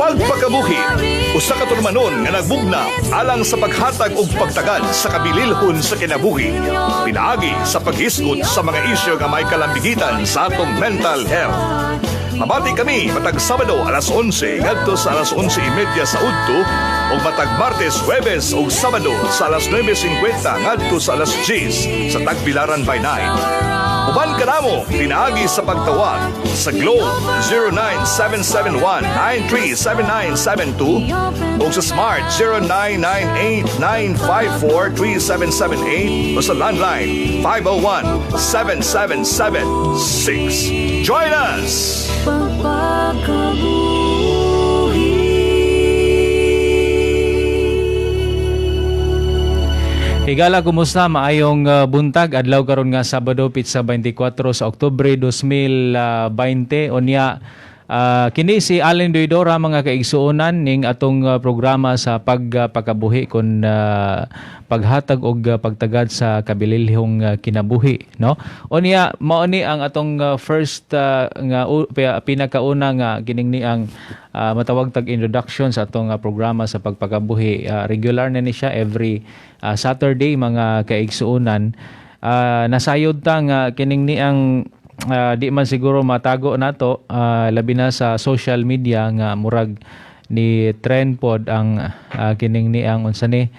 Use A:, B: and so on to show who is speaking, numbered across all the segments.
A: Pagpakabuhi, usa ka turmanon nga nagbugna alang sa paghatag og pagtagad sa kabililhon sa kinabuhi. Pinaagi sa paghisgot sa mga isyu nga may kalambigitan sa atong mental health. Mabati kami matag Sabado alas 11 ngadto sa alas 11:30 sa udto ug matag Martes, Huwebes ug Sabado sa alas 9:50 ngadto sa alas 10 sa Tagbilaran by Night. Uban ka namo pinaagi sa pagtawag sa Globe 091771937972 o sa Smart 0998-954-3778 o sa landline 501-7776. Join us!
B: Higala, kumusta? Maayong buntag. Adlaw karon nga Sabado, Pitsa 24 sa Oktubre 2020. Unya, kini si Allen Doidora mga kaigsuonan ning atong programa sa pagpakabuhi kon paghatag og pagtagad sa kabililhong kinabuhi, no? Unya mao ni ang atong first nga pinakauna nga kining ni ang matawag tag introduction sa atong programa sa pagpakabuhi. Regular na ni siya every Saturday mga kaigsuonan. Nasayod ta nga kining ni ang di man siguro matago nato, labi na sa social media nga murag ni trend pod ang kining ni ang unsa ni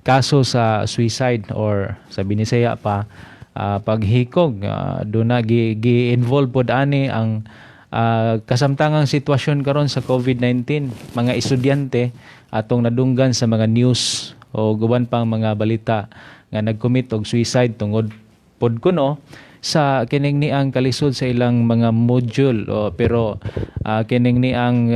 B: kaso sa suicide or sa binisaya pa paghikog. Do na gi-involve pod ani ang kasamtangang sitwasyon karon sa COVID-19. Mga estudyante atong nadunggan sa mga news o guban pang mga balita nga nag-commit og suicide tungod pod kuno sa kining ni ang kalisod sa ilang mga module, pero kining ni ang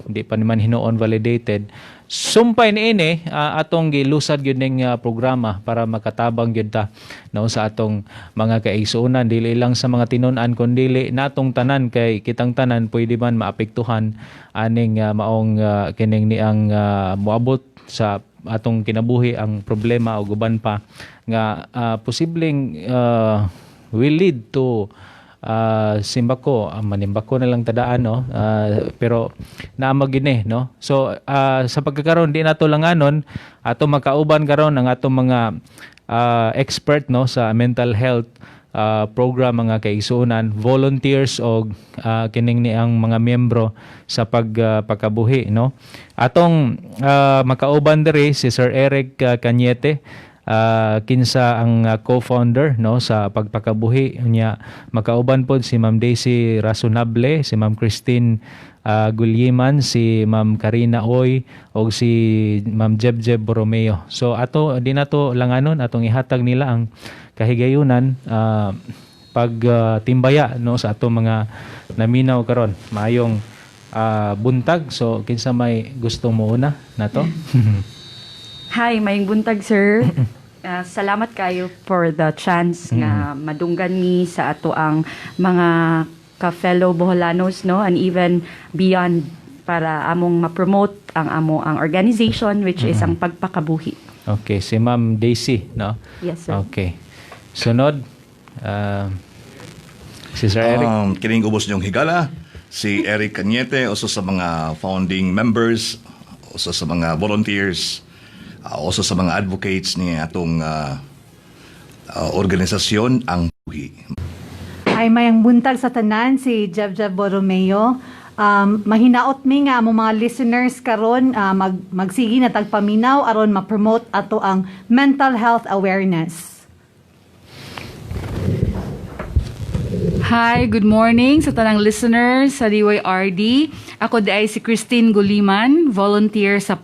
B: di pa naman hinuon validated. Sumpay niini atong gilusad gyud ning programa para makatabang gyud ta no sa atong mga kaigsuonan, dili lang sa mga tinun-an kundi natong tanan, kay kitang tanan pwede man maapektuhan aning maong kining ni ang moabot sa atong kinabuhi ang problema o guban pa nga posibleng will lead to simbako, manimbako na lang tadaan, no? Pero naamag gini, no? So sa pagkakaroon di nato langanon ato makauban karon ang atong mga expert, no, sa mental health program mga kaigsuonan, volunteers o kining ni ang mga miyembro sa pagpakabuhi, no? Atong makauban diri si Sir Eric Cañete, kinsa ang co-founder, no, sa pagpakabuhi niya. Makauban pod si Ma'am Daisy Razonable, si Ma'am Christine Gulyiman, si Ma'am Karina Oy o si Ma'am Jebjeb Borromeo. So ato di nato langanon atong ihatag nila ang kahigayunan pagtimbaya, no, sa ato mga naminaw karon. Maayong buntag. So kinsa may gusto mo una nato?
C: Hi, mayong buntag, sir. Salamat kayo for the chance nga madunggan ni sa ato ang mga ka-fellow Boholanos, no, and even beyond, para among ma-promote ang organization which is ang pagpakabuhi.
B: Okay, si Ma'am Daisy, no?
C: Yes, sir.
B: Okay. Sunod, si Sir Eric.
A: Kining ubos niyong higala, si Eric Cañete, uso sa mga founding members, uso sa mga volunteers, also sa mga advocates ni atong organisasyon ang buhi.
D: Ay mayang buntag sa tanan, si Jebjeb Borromeo. Mahinaot mi nga among mga listeners karon magsigi na tagpaminaw aron ma-promote ato ang mental health awareness.
E: Hi, good morning sa tanang listeners sa DYRD. Ako ay si Christine Guliman, volunteer sa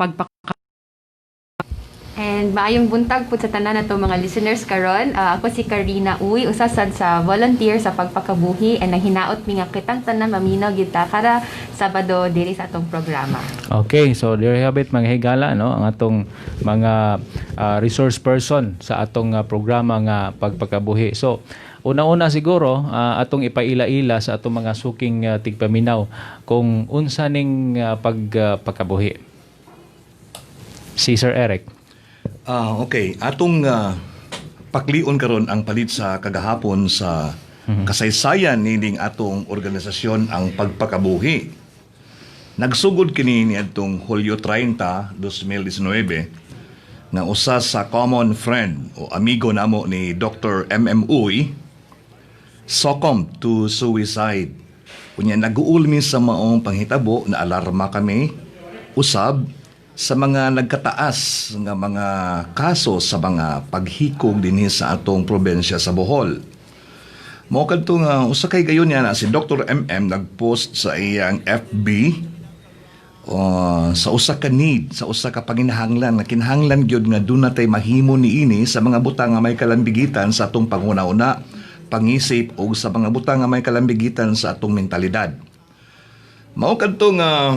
F: And maayong buntag po sa tanan nato mga listeners karon. Ako si Karina Uy, usasad sa volunteer sa pagpakabuhi, and nahinaot mi nga kitang tanan maminaw gyud ta kada Sabado diri sa atong programa.
B: Okay, so there you have it mga higala, no, ang atong mga resource person sa atong programa nga pagpakabuhi. So una-una siguro atong ipaila-ila sa atong mga suking tigpaminaw kung unsa ning pagpakabuhi. Si Sir Eric.
A: Okay, atong paklion karon ang palit sa kagahapon sa kasaysayan nining atong organisasyon ang pagpakabuhi. Nagsugod kini niadtong Hulyo 30, 2019 nga usa sa common friend o amigo namo ni Dr. M.M. Uy succumbed to suicide. Unya naguulmi sa maong panghitabo na alarma kami usab sa mga nagkataas nga mga kaso sa mga paghikog dinhi sa atong probensya sa Bohol. Mao kadto nga usa kay gayon niya na si Dr. MM nagpost sa iyang FB sa usa ka need, sa usa ka panginahanglan nga kinahanglan gyud nga dunay tay mahimo niini sa mga butang nga may kalambigitan sa atong panguna-una, pangisip ug sa mga butang nga may kalambigitan sa atong mentalidad. Mao kadto nga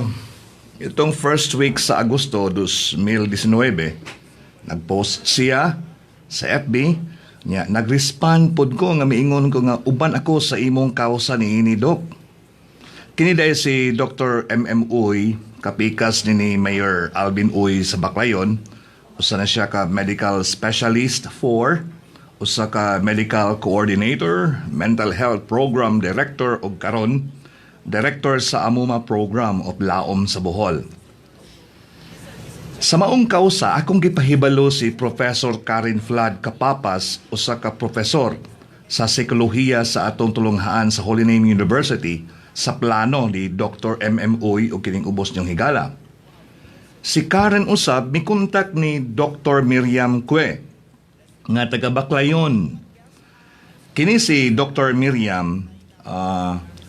A: itong first week sa Agosto 2019, nagpost siya sa FB niya, nagrespond pod ko nga miingon ko nga uban ako sa imong kausa niini Dok. Kini dahil si Dr. M.M. Uy, kapikas ni Mayor Alvin Uy sa Baclayon, usa na siya ka medical specialist 4, usa ka medical coordinator, mental health program director ug karon director sa Amuma program of Laom sa Bohol. Sa maong kausa, akong gipahibalo si Professor Karen Flood Kapapas, usa ka profesor sa psikolohiya sa atong tulunghaan sa Holy Name University sa plano ni Dr. M.M. Uy o kining ubos niyang higala. Si Karen usab mikontak ni Dr. Miriam Cue nga taga Baclayon. Kini si Dr. Miriam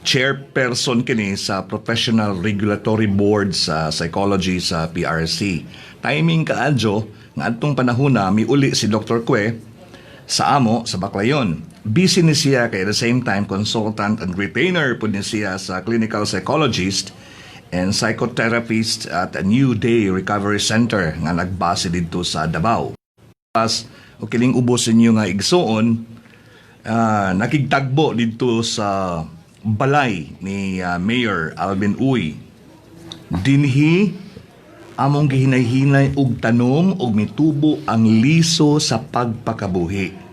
A: chairperson kini sa Professional Regulatory Board sa Psychology sa PRC. Timing kaadyo nga adtong panahona miuli si Dr. Cue sa amo sa Baclayon. Busy ni siya kay at the same time consultant and retainer po ni siya sa clinical psychologist and psychotherapist at a New Day Recovery Center nga nagbase dito sa Davao. Pas o kining ubos ninyo nga igsuon, nakigtagbo dito sa balay ni Mayor Alvin Uy. Dinhi among gihinay-hinay og tanom og mitubo ang liso sa pagpakabuhi.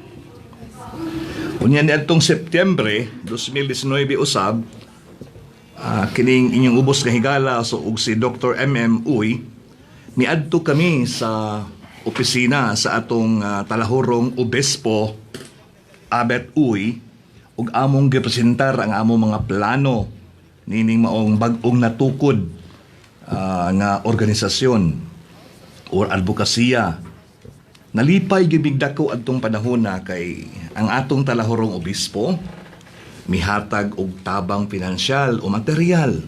A: Unya niadtong Setyembre 2019 usab, kining inyong ubos nga higala so og si Dr. M.M. Uy, miadto kami sa opisina sa atong talahorong obispo Abet Uy ug among gipresentar ang among mga plano nining maong bag-ong natukod nga organisasyon or advokasya. Nalipay gibigdako adtong panahon na kay ang atong talahorong obispo mihatag og tabang pinansyal o material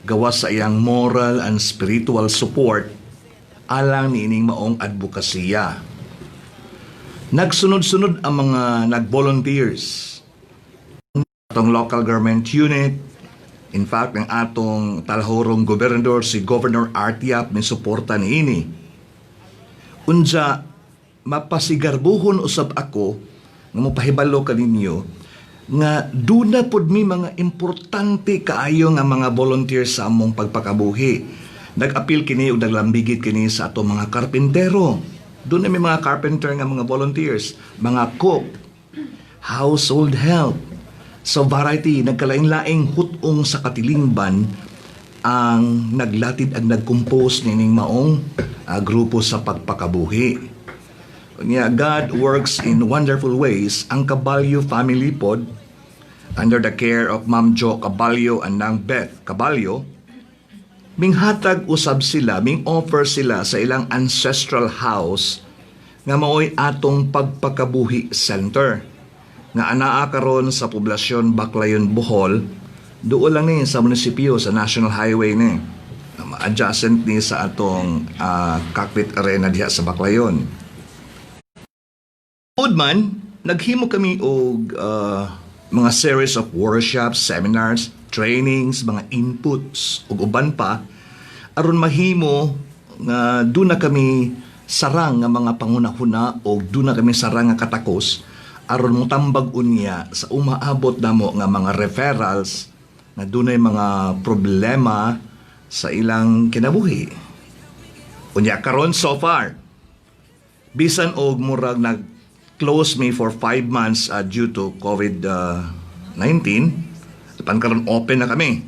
A: gawas sa iyang moral and spiritual support alang niining maong advokasya. Nagsunod-sunod ang mga nag-volunteers atong local government unit. In fact, ang atong talahorong gobernador, si Governor Artiap, may suporta niini. Unja, mapasigarbuhon usab ako nga mapahibalo kaninyo nga duna pod mi mga importante kaayo nga mga volunteers sa among pagpakabuhi. Nag-appeal kini o naglambigit kini sa atong mga karpentero. Doon na may mga carpenter nga mga volunteers, mga cook, household help. So variety, nagkalain-laing hutong sa katilingban ang naglatid ang nag-compose nining maong grupo sa pagpakabuhi. God works in wonderful ways. Ang Caballo family pod, under the care of Ma'am Jo Caballo and Nang Beth Caballo, minghatag usab sila, ming-offer sila sa ilang ancestral house nga maoy atong pagpakabuhi center nga anaa karon sa poblasyon Baclayon, Bohol. Doon lang ni sa munisipyo sa National Highway ni adjacent ni sa atong Cockpit Arena diha sa Baclayon. Udman, naghimo kami og mga series of workshops, seminars, trainings, mga inputs ug uban pa aron mahimo nga doon na kami sarang nga mga pangunahuna o doon na kami sarang nga katakos aron mo tambag unya sa umaabot namo nga mga referrals na dunay mga problema sa ilang kinabuhi. Unya karon so far, bisan og murag nag-close me for 5 months due to COVID-19, pan karon open na kami.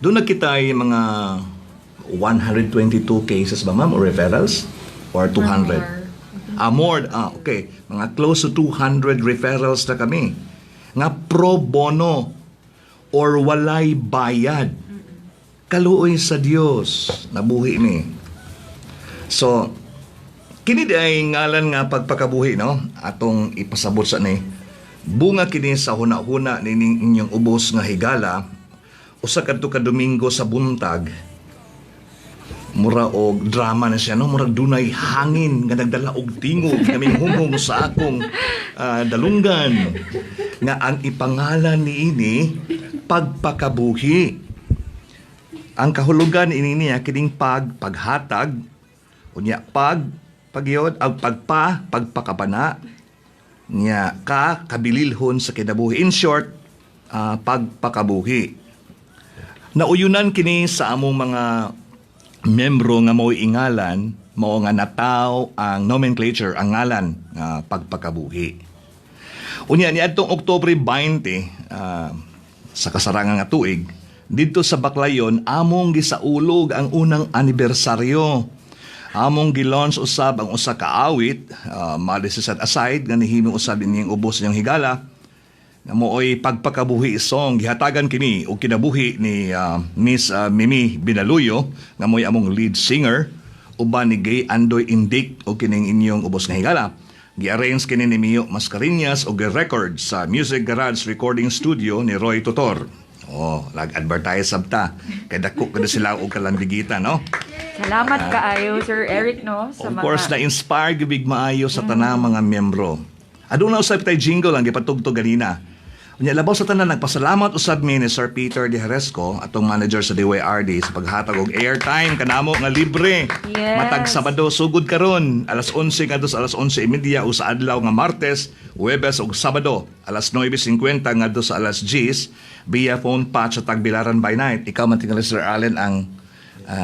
A: Doon na kita ay mga 122 cases ba ma'am, or referrals? Or 200? More. Okay. Mga close to 200 referrals na kami. Nga pro bono or walay bayad. Kaluoy sa Dios. Nabuhi ni. So, kini di ay ngalan nga pagpakabuhi, no? Atong ipasabot sa ni. Bunga kini sa huna-huna nining inyong ubos nga higala, usa kadto ka Domingo sa buntag, mura og drama na siya, no? Mura dunay hangin nga nagdala og tingog kaming humong sa akong dalunggan nga ang ipangalan niini pagpakabuhi. Ang kahulugan ini niya kining paghatag unya pagyod ang pagpakabana niya kabililhon sa kinabuhi. In short, pagpakabuhi. Nauyunan kini sa among mga membro nga mo'y ingalan, mao nga nataw ang nomenclature, ang ngalan nga pagpakabuhi. Unya ni adtong Oktubre 20, sa kasarangan nga tuig, dito sa Baclayon, among gisaulog ang unang anibersaryo. Among gilaunch usab ang usa ka awit, modesty set aside, nga nihimo usab ining ubos niyang higala, na mooy pagpakabuhi song gihatagan kini og kinabuhi ni Miss Mimi Binaluyo nga mo'y among lead singer uban ni Gay Andoy Indik og kining inyong ubos nga higala. Gi-arrange kini ni Mio Mascareñas og gi-record sa Music Garage Recording Studio ni Roy Tutor. Lag-advertise sabta. Kay dako kada sila og kalandigitan, no?
C: Salamat kaayo, Sir Eric, no? Sa
A: Of course, na-inspire gibig maayo sa tanang mga membro. Aduna usab tay jingle ang gipatugtog ganina. Unya labaw sa tanan nagpasalamat usab mi ni Sir Peter De Jaresco, atong manager sa DYRD, sa paghatag og airtime kanamo nga libre.
C: Yes.
A: Matag Sabado sugod karon alas 11 ngadto sa alas 11:30 o sa adlaw nga Martes, Huwebes ug Sabado alas 9:50 ngadto sa alas 10 via phone patch sa Tagbilaran by night. Ikaw man tingali Sir Allen ang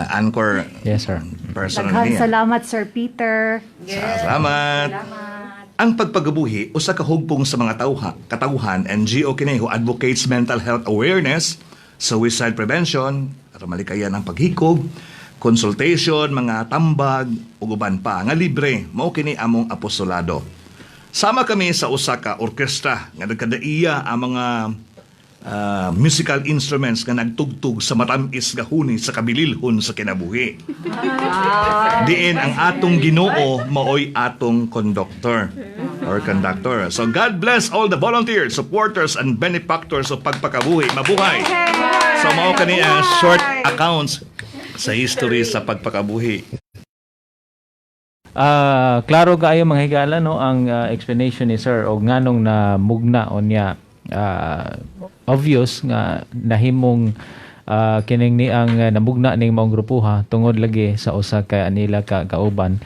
A: anchor
B: Yes, sir.
A: person
D: Daghang
A: niya.
D: salamat, Sir Peter.
A: Salamat. Ang pagpagabuhi usa ka hugpong sa mga katauhan NGO kini who advocates mental health awareness, suicide prevention, para malikayan ang paghikog, consultation, mga tambag ug uban pa nga libre. Mao kini among apostolado. Sama kami sa usa ka orkestra nga nagkadaiya ang mga musical instruments nga nagtugtog sa matamis nga huni sa kabililhon sa kinabuhi. Diin ang atong Ginoo maoy atong conductor. So God bless all the volunteers, supporters and benefactors of pagpakabuhi. Mabuhay. So mao kani ang short accounts sa history sa pagpakabuhi.
B: Klaro kaayo mga higala, no, ang explanation ni sir og nganong na mugna o niya. Obvious nga nahimong kining ni ang namugna ning maong grupuha tungod lagi sa usa ka anila ka kauban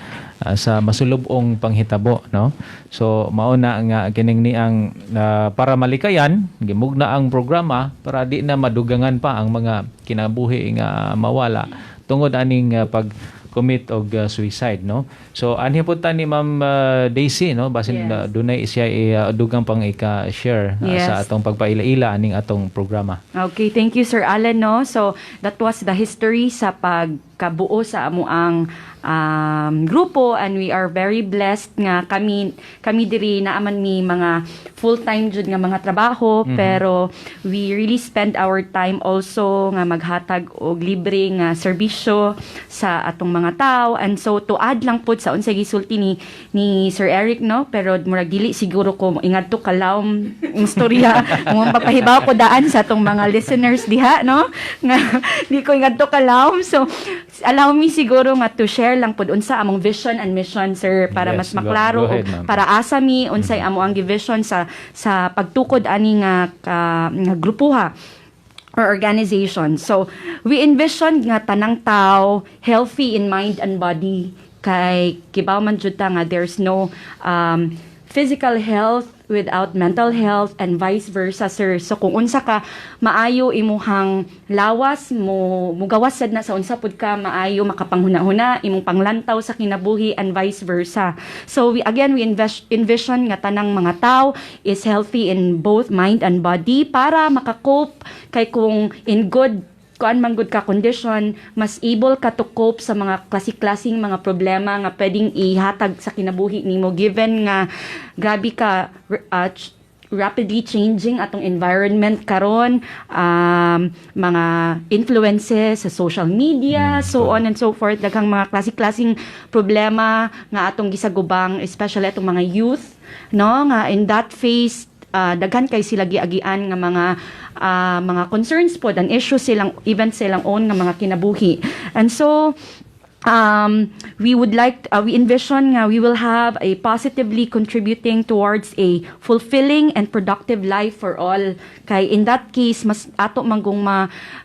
B: sa masulubong panghitabo, no. So mao na nga kining ni ang para malikayan gimugna ang programa para di na madugangan pa ang mga kinabuhi nga mawala tungod aning pag commit og suicide, no. So anhi po ta ni Ma'am Daisy, no, basin
C: Yes.
B: dunay siya dugang pang ika-share
C: Yes.
B: sa atong pagpaila-ila aning atong programa.
C: Okay, thank you, Sir Allen, no. So that was the history sa pagkabuo sa amo ang grupo, and we are very blessed nga kami diri naaman mi mga full-time jud nga mga trabaho, pero we really spend our time also nga maghatag og libre nga serbisyo sa atong mga tao. And so to add lang pud sa unsay gisulti ni Sir Eric, no, pero murag dili siguro ko ingadto kalawom ang istorya mo papahibaw ko daan sa atong mga listeners diha, no, nga di ko ingadto kalawom. So allow me siguro nga to share lang pud unsa among vision and mission, sir, para
B: Yes,
C: mas maklaro
B: go ahead,
C: o
B: ma'am.
C: para asa mi unsay amo ang vision sa pagtukod ani nga grupuha or organization. So we envision nga tanang tao healthy in mind and body, kay kibaw man jud ta nga there's no physical health without mental health and vice versa, sir. So kung unsa ka maayo imuhang lawas mo mugawas sad na sa unsa pud ka maayo makapanghuna-huna imong panglantaw sa kinabuhi and vice versa. So we envision nga tanang mga tao is healthy in both mind and body para makakope kay kung in good kuan man gud ka condition, mas able ka to cope sa mga klase-klaseng mga problema nga pwedeng ihatag sa kinabuhi nimo given nga grabe ka rapidly changing atong environment karon, mga influences sa social media, so on and so forth, daghang mga klase-klaseng problema nga atong gisagubang, especially atong mga youth, no, nga in that phase daghan kay sila giagian nga mga concerns pod and issues silang even silang own nga mga kinabuhi. And so we would like we envision nga we will have a positively contributing towards a fulfilling and productive life for all, kay in that case mas ato manggong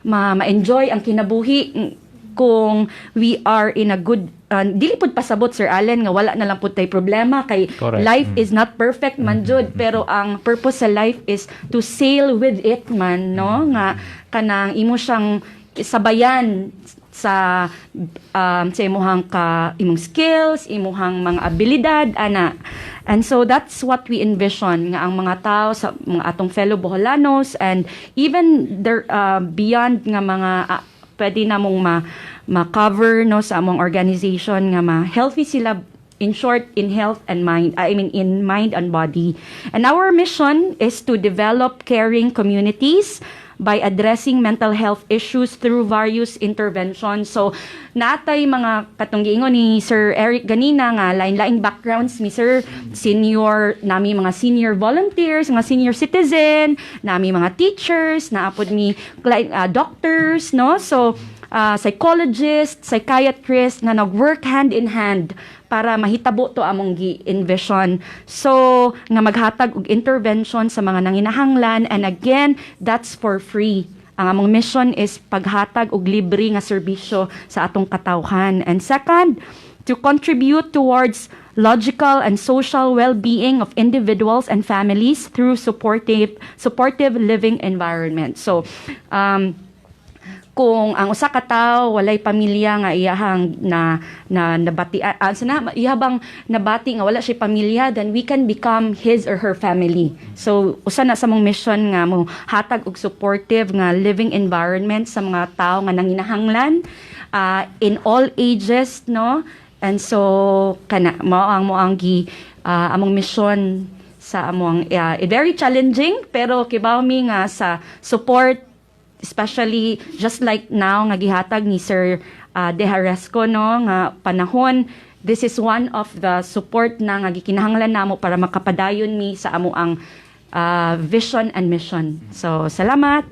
C: ma-enjoy ang kinabuhi kung we are in a good dili pud pasabot Sir Allen nga wala na lang pud tay problema kay
B: Correct.
C: life is not perfect man jud, pero ang purpose sa life is to sail with it man, no, nga kanang imo siyang sabayan sa imuhang imong skills, imuhang mga abilidad ana. And so that's what we envision nga ang mga tao sa mga atong fellow Boholanos and even there beyond nga mga pwede namong ma-cover no sa among organization nga ma-healthy sila, in short, in health and mind, in mind and body. And our mission is to develop caring communities by addressing mental health issues through various interventions. So, natay mga katong giingon ni Sir Eric ganina nga lain-laing backgrounds mi Sir, nami mga senior volunteers, mga senior citizen, nami mga teachers, naapod mi doctors, no? So, psychologists, psychiatrists nga nag-work hand in hand para mahitabo to among gi-envision. So, nga maghatag og intervention sa mga nanginahanglan, and again, that's for free. Ang among mission is paghatag og libre nga serbisyo sa atong katawhan. And second, to contribute towards logical and social well-being of individuals and families through supportive living environment. So, kung ang usa ka tawo walay pamilya nga iyahang nabati ihabang nabati nga wala siya pamilya, then we can become his or her family. So usa na sa mong mission nga mo hatag og supportive nga living environment sa mga tawo nga nanginahanglan in all ages, no. And so kana mao ang among mission sa among very challenging pero kibaw mi nga sa support, especially just like now nga gihatag ni Sir De Haresco, no, nga panahon, this is one of the support na nga gikinahanglan namo para makapadayon mi sa amo ang vision and mission. So salamat.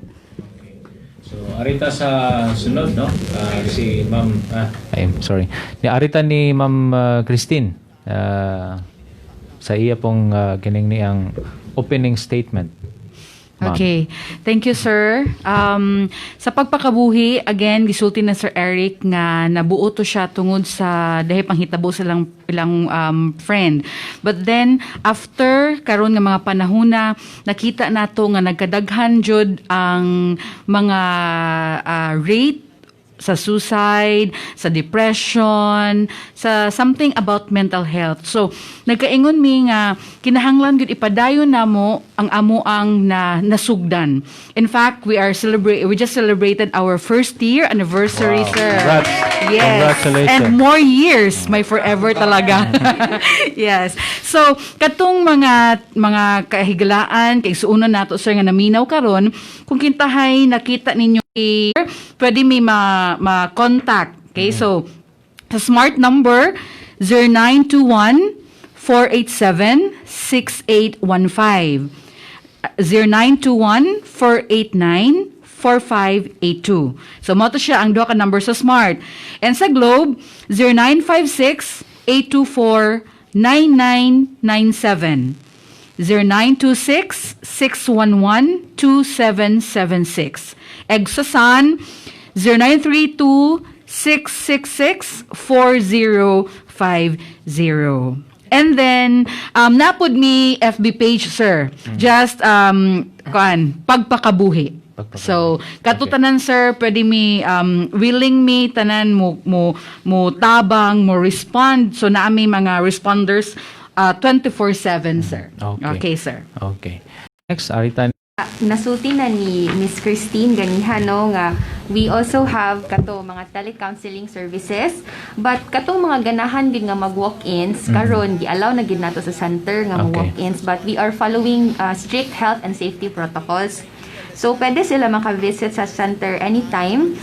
B: So arita sa sunod, no, si Ma'am sorry, arita ni Ma'am Christine sa iya pong kining ni ang opening statement. Ma'am.
E: Okay. Thank you, sir. Sa pagpakabuhi, again, gisulti na Sir Eric nga nabuo to siya tungod sa dahil panghitabo silang ilang friend. But then, after karon nga mga panahona, nakita nato nga nagkadaghan jud ang mga rate sa suicide, sa depression, sa something about mental health. So, nagkaingon mi nga kinahanglan gyud ipadayon namo ang amuang nasugdan. In fact, we just celebrated our first year anniversary,
B: Wow.
E: sir.
B: Congrats.
E: Yes.
B: Congratulations.
E: And more years, may forever talaga. Yes. So, katong mga kahigalaan kay suunan nato sir nga naminaw karon, kung kintahay nakita ninyo pwede may ma-contact. Okay, so sa smart number 0921-487-6815. 0921-489-4582. So mo to siya ang duha ka number sa smart. And sa Globe 0956-824-9997. 0926-611-2776. Egsasan 0932-666-4050. And then, napod mi FB page, sir. Just, pagpakabuhi. So, katutanan, sir, pwede mi, willing mi, tanan mo tabang, mo respond. So, naami mga responders 24/7, sir. Okay, sir.
B: Okay. Next, arita
F: Nasulti na ni Miss Christine ganihan, no, nga We also have kato mga telecounseling services, but katong mga ganahan gid nga mag-walk-ins karon gi-allow na gid nato sa center nga
B: Okay.
F: mag-walk-ins, but we are following strict health and safety protocols. So, pwede sila maka-visit sa center anytime.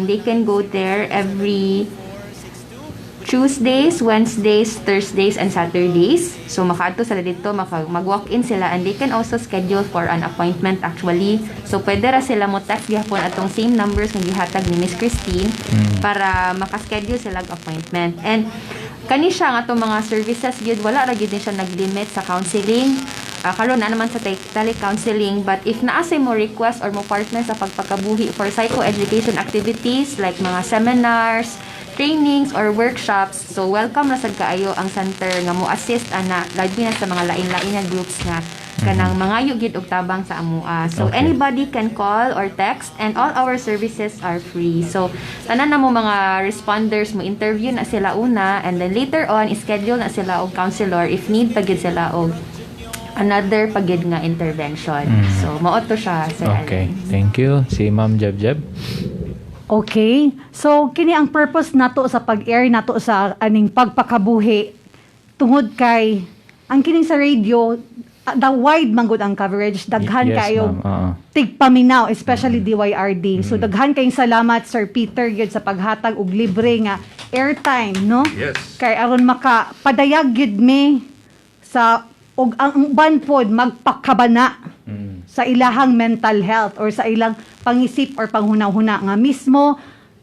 F: They can go there every Tuesdays, Wednesdays, Thursdays, and Saturdays. So, makaadto sila dito, mag-walk-in sila, and they can also schedule for an appointment actually. So, pwede ra sila mo text gihapon atong same numbers nga gihatag ni Miss Christine para maka-schedule sila og appointment. And kani siya nga atong mga services gyud, wala ra gyud din siya nag-limit sa counseling. Karon na naman sa telecounseling, but if naasay mo request or mo partner sa pagpakabuhi for psychoeducation activities like mga seminars, trainings or workshops, so welcome na sad kaayo ang center nga mo assist ana labi na sa mga lain-lain nga groups nga kanang mga yugid og tabang sa amua. So
B: Okay.
F: anybody can call or text, and all our services are free. So tanan na mo mga responders mo interview na sila una, and then later on schedule na sila og counselor if need pa gid sila og another pagid nga intervention. So mao to siya, Sir
B: Okay.
F: Allen.
B: Thank you. Si Ma'am Jeb.
D: Okay. So, kini ang purpose nato sa pag-air nato sa aning pagpakabuhi tungod kay ang kining sa radio, the wide manggod ang coverage, daghan
B: Yes,
D: kayo
B: ma'am. Oo.
D: tigpaminaw, especially DYRD. So, daghan kayong salamat, Sir Peter, yun sa paghatag og libre nga airtime, no?
A: Yes.
D: Kay aron makapadayag yun me sa og ang uban pod magpakabana sa ilahang mental health or sa ilang pangisip or panghunaw-huna nga mismo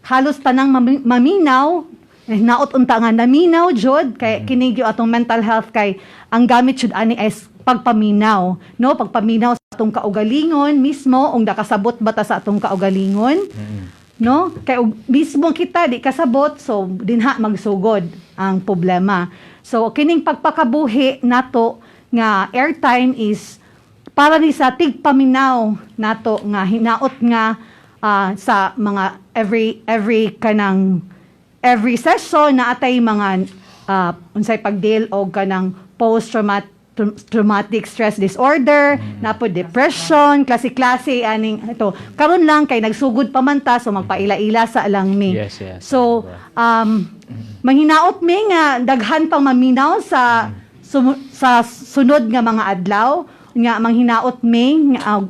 D: halos tanang maminaw naot unta nga naminaw jud kay kini gyud atong mental health kay ang gamit jud ani is pagpaminaw, no, pagpaminaw sa atong kaugalingon mismo ung nakasabot bata sa atong kaugalingon, no, kay og mismo kita di kasabot, so dinha magsugod ang problema. So kining pagpakabuhi nato nga airtime is para ni sa tigpaminaw nato nga hinaot nga sa mga every kanang every session na atay mga unsay pagdeal og kanang traumatic stress disorder, na po depression, klase-klase aning ito. Karon lang kay nagsugod pa man ta, so magpaila-ila sa alangmi.
B: Yes, yes.
D: So manghinaot mi nga daghan pang maminaw sa sa sunod nga mga adlaw nga manghinaot mi nga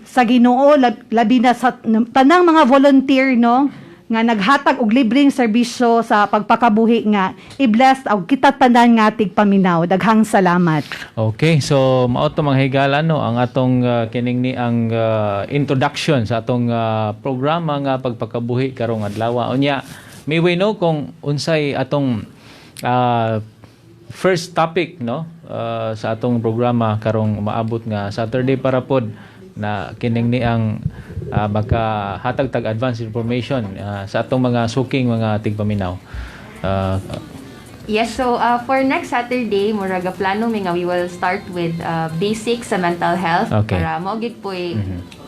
D: sa Ginoo labi na sa tanang mga volunteer, no, nga naghatag og libreng serbisyo sa pagpakabuhi nga i-bless og kita tanan nga tigpaminaw. Daghang salamat.
B: Okay, so mao to mga higala no ang atong kining ni ang introduction sa atong programa nga pagpakabuhi karong adlaw. Unya, may we know kung unsay atong first topic no sa atong programa karong maabot nga Saturday para pod na kining ni ang makahatag tag advance information sa atong mga suking mga tigpaminaw.
F: Yes, so for next Saturday, muraga plano mi nga we will start with basics sa mental health
B: Okay.
F: para mo gid poy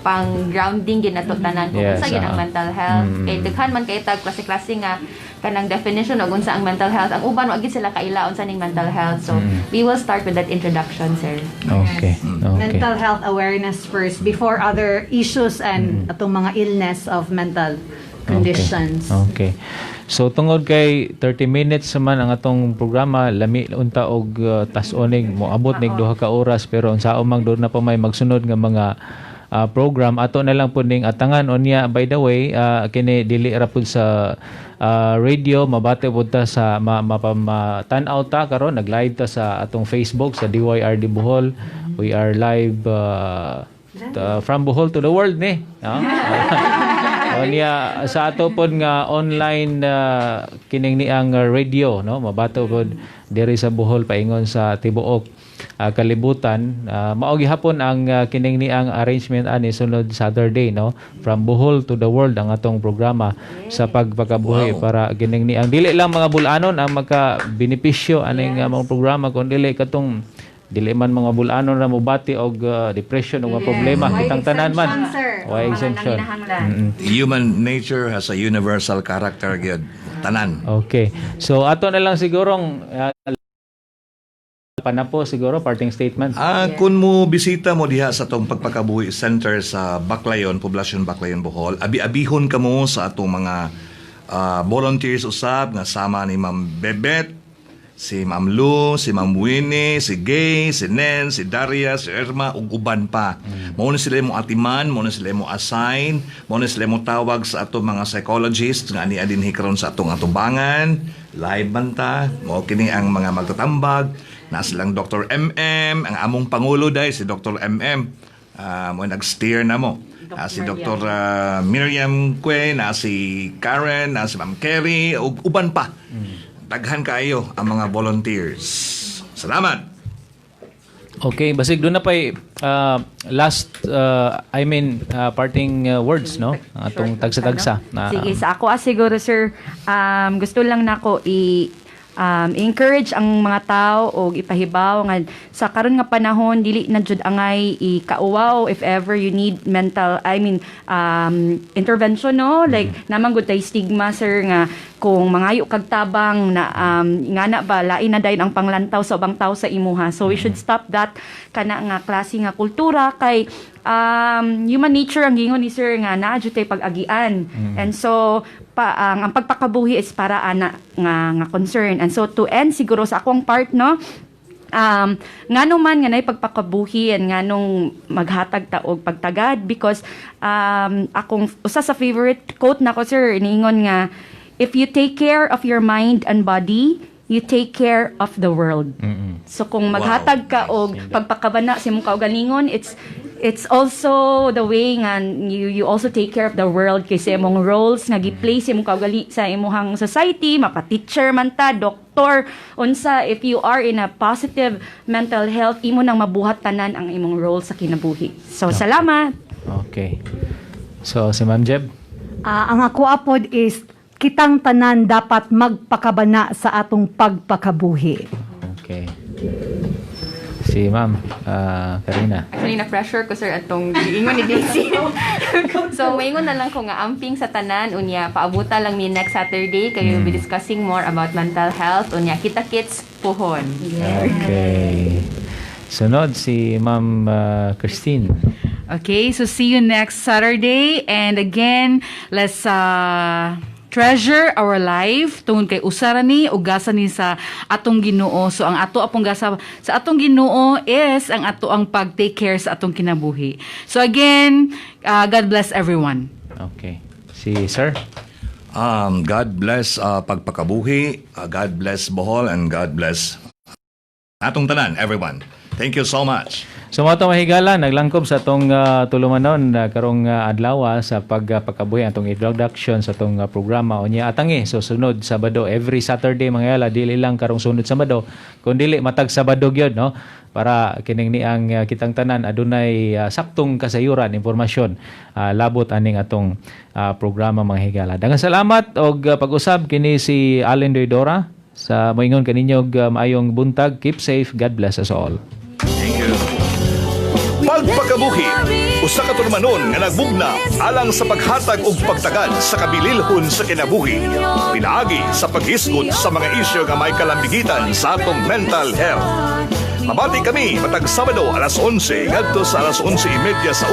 F: pang grounding gid nato tanan kung
B: Yes,
F: unsa gid ang mental health. Kay daghan man kay tag klase-klase nga kanang definition og unsa ang mental health. Ang uban wa gid sila kaila unsa ning mental health. So we will start with that introduction, sir.
B: Okay. Okay.
D: Mental health awareness first before other issues and atong mga illness of mental conditions.
B: Okay. So tungod kay 30 minutes man ang atong programa, lami unta og tas-onig moabot nig duha ka oras, pero unsaon man doon na pa may magsunod nga mga program ato na lang pud ning atangan. Unya, by the way, kini dili ra pud sa radio, mabati pud ta sa tan-aw ta karon, nag-live ta sa atong Facebook sa DYRD Bohol. We are live from Bohol to the world ni. Unya, sa ato pod nga online kining ni ang radio, no, mabato pod diri sa Bohol paingon sa tibuok kalibutan. Mao gihapon ang kining ni ang arrangement ani sunod Saturday, no, from Bohol to the world ang atong programa sa pagpakabuhi para kining ni ang dili lang mga bulanon ang maka-benepisyo aning mga programa, kun dili man mga bulanon ra mobati og depression og mga problema kitang tanan man. Why exemption?
A: Human nature has a universal character, gyud. Tanan.
B: Okay. So ato na lang sigurong Panapo siguro parting statement.
A: Kung mo bisita mo diha sa atong pagpakabuhi center sa Baclayon, Poblacion Baclayon, Bohol, abi-abihon ka mo sa atong mga volunteers usab nga sama ni Ma'am Bebet, si Ma'am Lu, si Ma'am Winnie, si Gay, si Nen, si Daria, si Irma, ug uban pa. Mao na sila mo atiman, mao na sila mo assign, mao na sila mo tawag sa atong mga psychologists nga ani dinhi karon sa atong atubangan, live banta, mao kini ang mga magtatambag. Na silang Dr. MM, ang among pangulo dai si Dr. MM. Mo nag-steer na mo. Si Dr. Miriam Kwe, na si Karen, na si Ma'am Kerry, ug uban pa. Daghan kayo ang mga volunteers. Salamat.
B: Okay, basig doon na pa'y last, parting words, no? Atong tagsa-tagsa.
C: Sige, sa ako siguro sir, gusto lang nako encourage ang mga tao o ipahibaw nga sa karon nga panahon dili na jud angay ikauwaw if ever you need intervention, no, like namang gud tay stigma sir nga kung mangayo kag tabang na ingana ba lain na dayon ang panglantaw sa ubang tao sa imuha, so we should stop that kana nga klase nga kultura kay human nature ang gingon ni sir nga naa jud tay pag-agian, and so ang pagpakabuhi is para ana nga concern, and so to end siguro sa akong part, no, ngano man nga nay pagpakabuhi and nganong maghatag ta og pagtagad, because akong usa sa favorite quote nako sir iniingon nga, if you take care of your mind and body, you take care of the world. So kung maghatag ka og pagpakabana sa imong kaugalingon, it's also the way nga you also take care of the world kasi imong roles nga gi-play sa imong kaugali sa imong society, mapa-teacher man ta, doktor, unsa, if you are in a positive mental health, imo nang mabuhat tanan ang imong role sa kinabuhi. So salamat.
B: Okay. So si Ma'am Jeb.
D: Ang ako apod is kitang tanan dapat magpakabana sa atong pagpakabuhi.
B: Okay. Si Ma'am Karina.
F: Actually, na-pressure ko, sir, atong giingon ni Daisy. So, maingon na lang ko nga amping sa tanan, unya, paabuta lang mi next Saturday, kayo will be discussing more about mental health, unya, kita-kits, puhon.
B: Okay. Sunod si Ma'am Christine.
E: Okay, so see you next Saturday. And again, let's treasure our life tungod kay usara ni ug gasa ni sa atong Ginoo. So ang ato apong gasa sa atong Ginoo is ang ato ang pag-take care sa atong kinabuhi. So again, God bless everyone.
B: Okay. Si Sir.
A: God bless pagpakabuhi, God bless Bohol, and God bless atong tanan, everyone. Thank you so much.
B: So mga itong mahigala, naglangkob sa itong tulumanon karong adlaw sa pagpakabuhi atong introduction sa itong programa. O niya atangi, so sunod Sabado, every Saturday mga yala, dili lang karong sunod Sabado, kung dili matag Sabado gyud, no? Para kining ni ang kitang tanan adunay saktong kasayuran, informasyon, labot aning atong programa mga higala. Daghang salamat og pag-usab kini si Allen Doidora sa moingon kaninyo maayong buntag. Keep safe. God bless us all.
A: Thank you. Pagpakabuhi, usa ka tunumanon nga nagbugna alang sa paghatag og pagtagad sa kabililhon sa kinabuhi. Pinaagi sa paghisgot sa mga isyu nga may kalambigitan sa atong mental health. Mabati kami matag Sabado alas 11 ngadto sa alas 11:30 sa